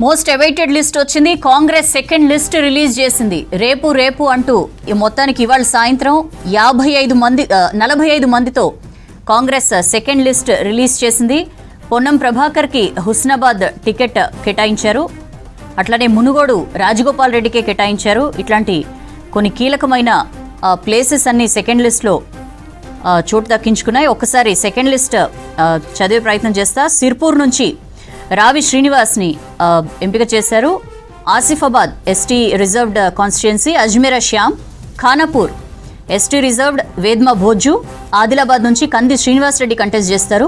Most awaited list వచ్చింది. Congress second list release చేసింది. రేపు అంటూ ఈ మొత్తానికి ఇవాళ సాయంత్రం 45 మందితో కాంగ్రెస్ సెకండ్ లిస్ట్ రిలీజ్ చేసింది. పొన్నం ప్రభాకర్ కి హుస్నాబాద్ టికెట్ కేటాయించారు. అట్లానే మునుగోడు రాజగోపాల్ రెడ్డికే కేటాయించారు. ఇట్లాంటి కొన్ని కీలకమైన ప్లేసెస్ అన్ని సెకండ్ లిస్ట్లో చోటు దక్కించుకున్నాయి. ఒక్కసారి సెకండ్ లిస్ట్ చదివే ప్రయత్నం చేస్తా. సిర్పూర్ నుంచి రావి శ్రీనివాస్ని ఎంపిక చేశారు. Asifabad ST reserved constituency Ajmeera Shyam, Khanapur ST reserved Vedma Bhoju, Adilabad నుంచి కంది శ్రీనివాసరెడ్డి కంటెస్ట్ చేస్తారు.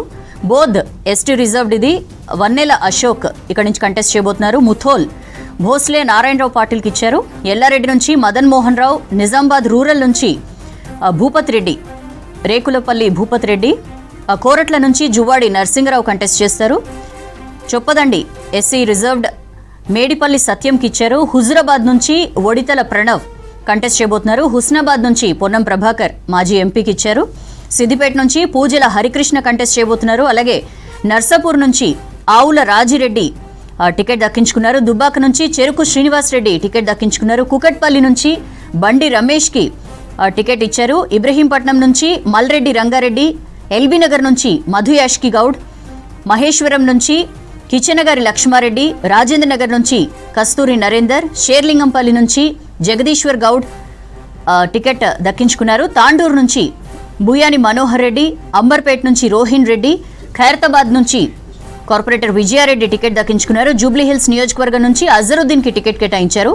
బోధ్ ఎస్టీ రిజర్వ్డ్ ఇది వన్నెల అశోక్ ఇక్కడ నుంచి కంటెస్ట్ చేయబోతున్నారు. ముథోల్ భోస్లే నారాయణరావు పాటిల్కి ఇచ్చారు. ఎల్లారెడ్డి నుంచి మదన్ మోహన్ రావు, నిజామాబాద్ రూరల్ నుంచి భూపత్ రెడ్డి, రేకులపల్లి భూపత్ రెడ్డి, కోరట్ల నుంచి జువ్వాడి నరసింగరావు కంటెస్ట్ చేస్తారు. చొప్పదండి ఎస్సీ రిజర్వ్డ్ మేడిపల్లి సత్యంకి ఇచ్చారు. హుజురాబాద్ నుంచి ఒడితల ప్రణవ్ కంటెస్ట్ చేయబోతున్నారు. హుస్నాబాద్ నుంచి పొన్నం ప్రభాకర్ మాజీ ఎంపీకి ఇచ్చారు. సిద్దిపేట నుంచి పూజల హరికృష్ణ కంటెస్ట్ చేయబోతున్నారు. అలాగే నర్సాపూర్ నుంచి ఆవుల రాజిరెడ్డి టికెట్ దక్కించుకున్నారు. దుబ్బాక నుంచి చెరుకు శ్రీనివాసరెడ్డి టికెట్ దక్కించుకున్నారు. కుకట్పల్లి నుంచి బండి రమేష్కి టికెట్ ఇచ్చారు. ఇబ్రహీంపట్నం నుంచి మల్రెడ్డి రంగారెడ్డి, ఎల్బీనగర్ నుంచి మధు యాష్కి గౌడ్, మహేశ్వరం నుంచి కిచెనగారి లక్ష్మారెడ్డి, రాజేంద్ర నగర్ నుంచి కస్తూరి నరేందర్, షేర్లింగంపల్లి నుంచి జగదీశ్వర్ గౌడ్ టికెట్ దక్కించుకున్నారు. తాండూరు నుంచి బుయాని మనోహర్ రెడ్డి, అంబర్పేట్ నుంచి రోహిన్ రెడ్డి, ఖైరతాబాద్ నుంచి కార్పొరేటర్ విజయారెడ్డి టికెట్ దక్కించుకున్నారు. జూబ్లీహిల్స్ నియోజకవర్గం నుంచి అజరుద్దీన్కి టికెట్ కేటాయించారు.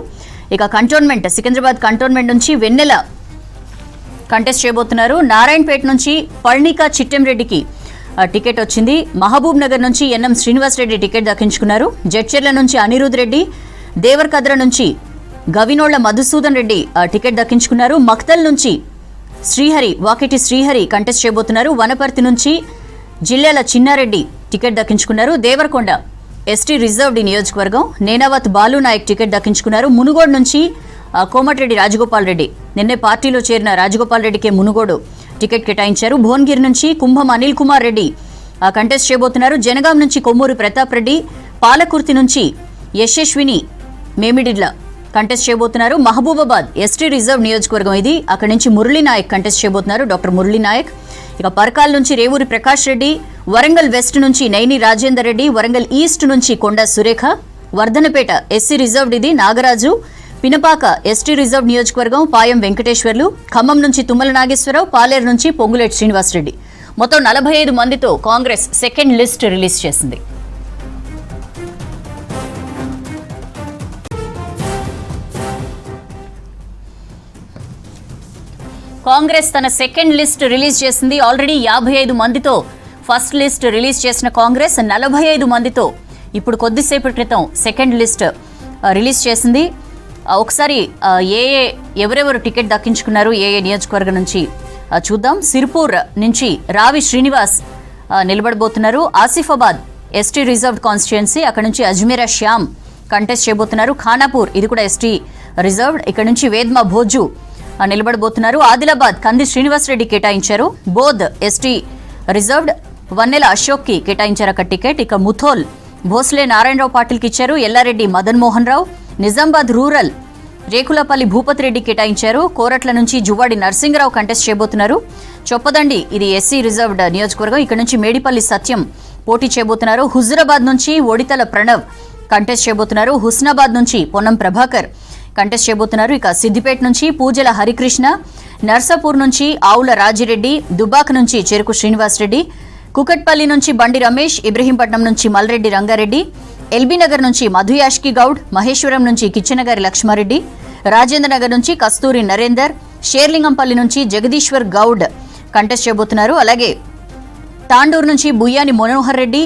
ఇక కంటోన్మెంట్ సికింద్రాబాద్ కంటోన్మెంట్ నుంచి వెన్నెల కంటెస్ట్ చేయబోతున్నారు. నారాయణపేట నుంచి పర్ణికా చిట్టెంరెడ్డికి టికెట్ వచ్చింది. మహబూబ్ నగర్ నుంచి ఎన్ఎం శ్రీనివాసరెడ్డి టికెట్ దక్కించుకున్నారు. జడ్చర్ల నుంచి అనిరుద్ రెడ్డి, దేవరకద్ర నుంచి గవినోళ్ల మధుసూదన్ రెడ్డి టికెట్ దక్కించుకున్నారు. మక్తల్ నుంచి వాకిటి శ్రీహరి కంటెస్ట్ చేయబోతున్నారు. వనపర్తి నుంచి జిల్లాల చిన్నారెడ్డి టికెట్ దక్కించుకున్నారు. దేవరకొండ ఎస్టీ రిజర్వ్డ్ నియోజకవర్గం నేనావత్ బాలునాయక్ టికెట్ దక్కించుకున్నారు. మునుగోడు నుంచి కోమటిరెడ్డి రాజగోపాల్ రెడ్డి, నిన్నే పార్టీలో చేరిన రాజగోపాల్ రెడ్డికే మునుగోడు టికెట్ కేటాయించారు. భువనగిరి నుంచి కుంభం అనిల్ కుమార్ రెడ్డి కంటెస్ట్ చేయబోతున్నారు. జనగాం నుంచి కొమ్మూరి ప్రతాప్ రెడ్డి, పాలకుర్తి నుంచి యశస్విని మేమిడిడ్ల కంటెస్ట్ చేయబోతున్నారు. మహబూబాబాద్ ఎస్టీ రిజర్వ్ నియోజకవర్గం ఇది, అక్కడి నుంచి మురళీ నాయక్ కంటెస్ట్ చేయబోతున్నారు, డాక్టర్ మురళీ నాయక్. ఇక పర్కాల్ నుంచి రేవూరి ప్రకాష్ రెడ్డి, వరంగల్ వెస్ట్ నుంచి నైని రాజేందర్ రెడ్డి, వరంగల్ ఈస్ట్ నుంచి కొండ సురేఖ, వర్ధనపేట ఎస్సీ రిజర్వ్డ్ ఇది నాగరాజు, పినపాక ఎస్టీ రిజర్వ్ నియోజకవర్గం పాయం వెంకటేశ్వర్లు, ఖమ్మం నుంచి తుమ్మల నాగేశ్వరరావు, పాలేరు నుంచి పొంగులేటి శ్రీనివాసరెడ్డి. మొత్తం 45 మందితో కాంగ్రెస్ సెకండ్ లిస్ట్ రిలీజ్ చేసింది. కాంగ్రెస్ తన సెకండ్ లిస్ట్ రిలీజ్ చేసింది. ఆల్రెడీ 55 మందితో ఫస్ట్ లిస్ట్ రిలీజ్ చేసిన కాంగ్రెస్ 45 మందితో ఇప్పుడు కొద్దిసేపటి క్రితం సెకండ్ లిస్ట్ రిలీజ్ చేసింది. ఒకసారి ఎవరెవరు టికెట్ దక్కించుకున్నారు ఏ నియోజకవర్గం నుంచి చూద్దాం. సిర్పూర్ నుంచి రావి శ్రీనివాస్ నిలబడబోతున్నారు. ఆసిఫాబాద్ ఎస్టీ రిజర్వ్డ్ కాన్స్టిట్యుయెన్సీ, అక్కడ నుంచి అజ్మీరా శ్యామ్ కంటెస్ట్ చేయబోతున్నారు. ఖానాపూర్ ఇది కూడా ఎస్టీ రిజర్వ్డ్, ఇక్కడ నుంచి వేద్మా భోజు నిలబడబోతున్నారు. ఆదిలాబాద్ కంది శ్రీనివాసరెడ్డి కేటాయించారు. బోధ్ ఎస్టీ రిజర్వ్డ్ వన్నెల అశోక్కి కేటాయించారు అక్కడ టికెట్. ఇక ముథోల్ భోస్లే నారాయణరావు పాటిల్కి ఇచ్చారు. ఎల్లారెడ్డి మదన్ మోహన్ రావు, నిజామాబాద్ రూరల్ రేకులపల్లి భూపత్ రెడ్డి కేటాయించారు. కోరట్ల నుంచి జువ్వాడి నరసింగరావు కంటెస్ట్ చేయబోతున్నారు. చొప్పదండి ఇది ఎస్సీ రిజర్వ్డ్ నియోజకవర్గం, ఇక్కడ నుంచి మేడిపల్లి సత్యం పోటీ చేయబోతున్నారు. హుజురాబాద్ నుంచి ఒడితల ప్రణవ్ కంటెస్ట్ చేయబోతున్నారు. హుస్నాబాద్ నుంచి పొన్నం ప్రభాకర్ కంటెస్ట్ చేయబోతున్నారు. ఇక సిద్దిపేట నుంచి పూజల హరికృష్ణ, నర్సాపూర్ నుంచి ఆవుల రాజిరెడ్డి, దుబ్బాక నుంచి చెరుకు శ్రీనివాసరెడ్డి, కుకట్పల్లి నుంచి బండి రమేష్, ఇబ్రహీంపట్నం నుంచి మల్రెడ్డి రంగారెడ్డి, ఎల్బీనగర్ నుంచి మధు యాష్కి గౌడ్, మహేశ్వరం నుంచి కిచెనగారి లక్ష్మారెడ్డి, రాజేంద్ర నగర్ నుంచి కస్తూరి నరేందర్, షేర్లింగంపల్లి నుంచి జగదీశ్వర్ గౌడ్ కంటెస్ట్ చేయబోతున్నారు. అలాగే తాండూరు నుంచి బుయాని మనోహర్ రెడ్డి,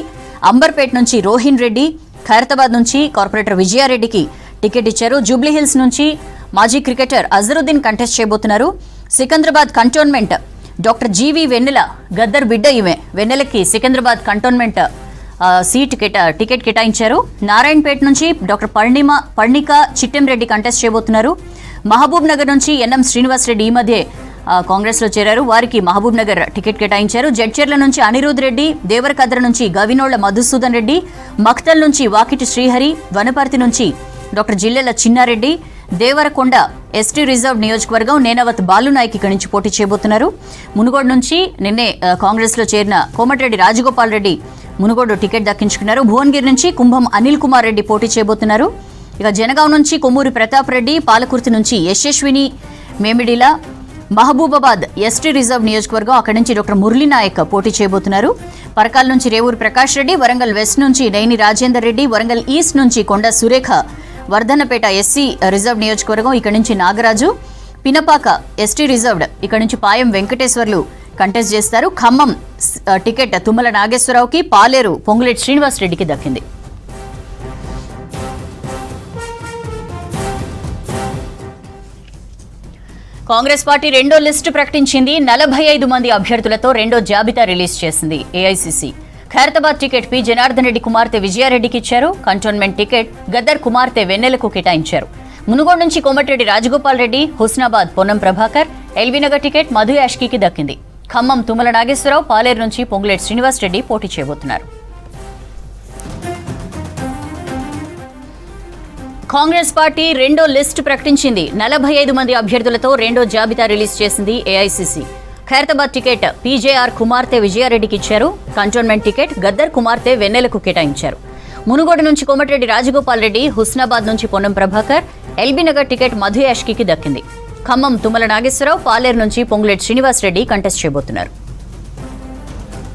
అంబర్పేట్ నుంచి రోహిన్ రెడ్డి, ఖైరతాబాద్ నుంచి కార్పొరేటర్ విజయారెడ్డికి టికెట్ ఇచ్చారు. జూబ్లీహిల్స్ నుంచి మాజీ క్రికెటర్ అజరుద్దీన్ కంటెస్ట్ చేయబోతున్నారు. సికింద్రాబాద్ కంటోన్మెంట్ డాక్టర్ జీవి వెన్నెల గద్దర్ బిడ్డ ఈమె, వెన్నెలకి సికింద్రాబాద్ కంటోన్మెంట్ టికెట్ కేటాయించారు. నారాయణపేట నుంచి డాక్టర్ పర్ణిక చిట్టెంరెడ్డి కంటెస్ట్ చేయబోతున్నారు. మహబూబ్ నగర్ నుంచి ఎన్ఎం శ్రీనివాసరెడ్డి ఈ మధ్య కాంగ్రెస్లో చేరారు. వారికి మహబూబ్ నగర్ టికెట్ కేటాయించారు. జడ్చర్ల నుంచి అనిరుద్ రెడ్డి, దేవరకద్ర నుంచి గవినోళ్ల మధుసూదన్ రెడ్డి, మక్తల్ నుంచి వాకిటి శ్రీహరి, వనపర్తి నుంచి doctor Jillela Chinnareddy, Devarakonda ST reserve నియోజకవర్గం నేనవత్ బాలునాయక్ ఇక్కడి నుంచి పోటీ చేయబోతున్నారు. మునుగోడు నుంచి నిన్నే కాంగ్రెస్లో చేరిన కోమటిరెడ్డి రాజగోపాల్ రెడ్డి మునుగోడు టికెట్ దక్కించుకున్నారు. భువనగిరి నుంచి కుంభం అనిల్ కుమార్ రెడ్డి పోటీ చేయబోతున్నారు. ఇక జనగాం నుంచి కొమ్మూరి ప్రతాప్ రెడ్డి, పాలకుర్తి నుంచి యశస్విని మేమిడిలా, మహబూబాబాద్ ఎస్టీ రిజర్వ్ నియోజకవర్గం అక్కడి నుంచి డాక్టర్ మురళీ నాయక్ పోటీ చేయబోతున్నారు. పరకాల నుంచి రేవూరు ప్రకాష్ రెడ్డి, వరంగల్ వెస్ట్ నుంచి నైని రాజేందర్ రెడ్డి, వరంగల్ ఈస్ట్ నుంచి కొండ సురేఖ, వర్ధన్నపేట ఎస్సీ రిజర్వ్ నియోజకవర్గం ఇక్కడి నుంచి నాగరాజు, పినపాక ఎస్టీ రిజర్వ్డ్ ఇక్కడి నుంచి పాయం వెంకటేశ్వర్లు కంటెస్ట్ చేస్తారు. ఖమ్మం టికెట్ తుమ్మల నాగేశ్వరరావుకి, పాలేరు పొంగులేటి శ్రీనివాస్ రెడ్డికి దక్కింది. కాంగ్రెస్ పార్టీ రెండో లిస్టు ప్రకటించింది. 45 మంది అభ్యర్థులతో రెండో జాబితా రిలీజ్ చేసింది AICC. Khairatabad ticket P Janardhan Reddy కుమార్తె విజయారెడ్డికి ఇచ్చారు. కంటోన్మెంట్ టికెట్ గద్దర్ కుమార్తె వెన్నెలకు కేటాయించారు. మునుగోడు నుంచి కోమటిరెడ్డి రాజగోపాల్ రెడ్డి, హుస్నాబాద్ పొన్నం ప్రభాకర్, ఎల్బీనగర్ టికెట్ మధు యాష్కీకి దక్కింది. ఖమ్మం తుమ్మల నాగేశ్వరరావు, పాలేరు నుంచి పొంగులేటి శ్రీనివాస్ రెడ్డి పోటీ చేయబోతున్నారు. కాంగ్రెస్ పార్టీ రెండో లిస్టు ప్రకటించింది. 45 మంది అభ్యర్థులతో రెండో జాబితా రిలీజ్ చేసింది ఏఐసీసీ. ఖైరతాబాద్ టికెట్ పీజేఆర్ కుమార్తె విజయారెడ్డికి ఇచ్చారు. కంటోన్మెంట్ టికెట్ గద్దర్ కుమార్తె వెన్నెలకు కేటాయించారు. మునుగోడు నుంచి కోమటిరెడ్డి రాజగోపాల్ రెడ్డి, హుస్నాబాద్ నుంచి పొన్నం ప్రభాకర్, ఎల్బీనగర్ టికెట్ మధు యాష్కీకి దక్కింది. ఖమ్మం తుమ్మల నాగేశ్వరరావు, పాలేరు నుంచి పొంగులేటి శ్రీనివాస్ రెడ్డి కంటెస్ట్ చేయబోతున్నారు.